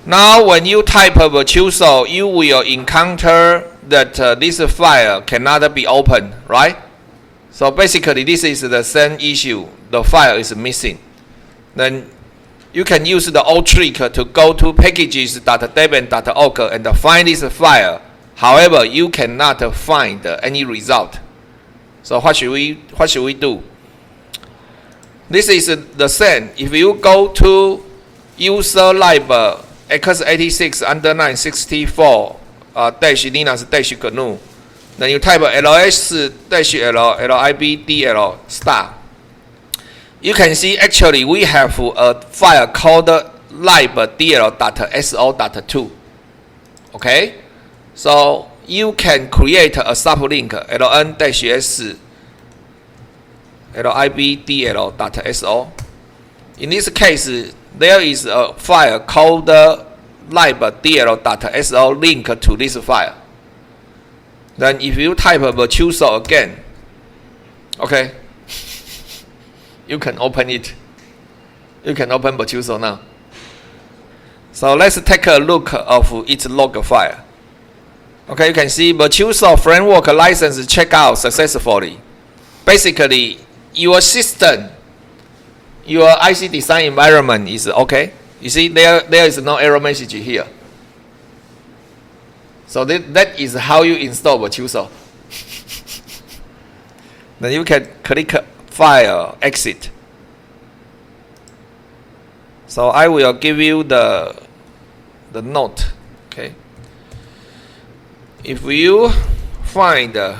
Now, when you type Virtuoso, you will encounter that this file cannot be opened, right? So basically, this is the same issue. The file is missing. Then you can use the old trick to go to packages.debian.org and find this file. However, you cannot find any result. So what should we do? This is the same. If you go to user lib x86 underline 64 -linux -gnu, then you type ls-l libdl star. You can see actually we have a file called libdl.so.2. Okay, so you can create a sublink ln-s libdl.so. In this case, there is a file called libdl.so link to this file. Then if you type Virtuoso again, okay, you can open it. You can open Virtuoso now. So let's take a look of its log file. Okay, you can see Virtuoso framework license checked out successfully. Basically, your system, your IC design environment is okay. You see, there is no error message here. So that is how you install Virtuoso. Then you can click File, Exit. So I will give you the note. Okay. If you find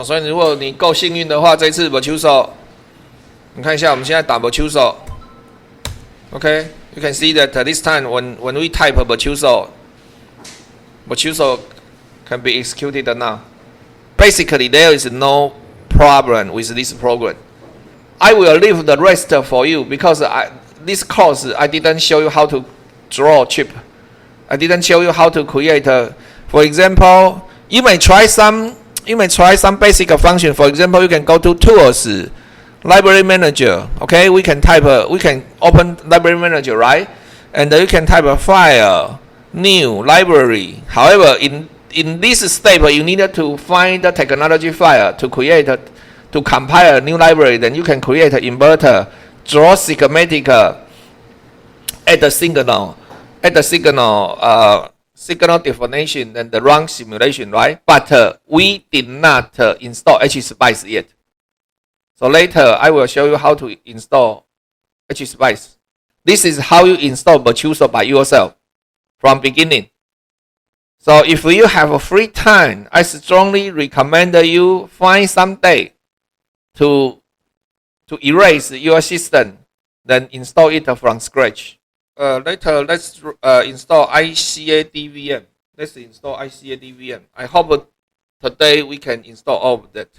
所以如果你够幸运的话，这次 Virtuoso， 你看一下，我们现在打 Virtuoso， OK， you can see that this time when we type Virtuoso can be executed now. Basically, there is no problem with this program. I will leave the rest for you because this course I didn't show you how to draw a chip. I didn't show you how to create. For example, you may try some basic function. For example, you can go to Tools, Library Manager. Okay, we can open Library Manager, right? And you can type a File, New, Library. However, in this step, you need to find the technology file to compile a new library. Then you can create an inverter, draw schematic, add the signal definition, and the run simulation, right? But we did not install HSpice yet. So later, I will show you how to install HSpice. This is how you install Virtuoso by yourself from beginning. So if you have a free time, I strongly recommend you find some day to erase your system, then install it from scratch. Later, let's install ICADVM. Let's install ICADVM. I hope today we can install all of that.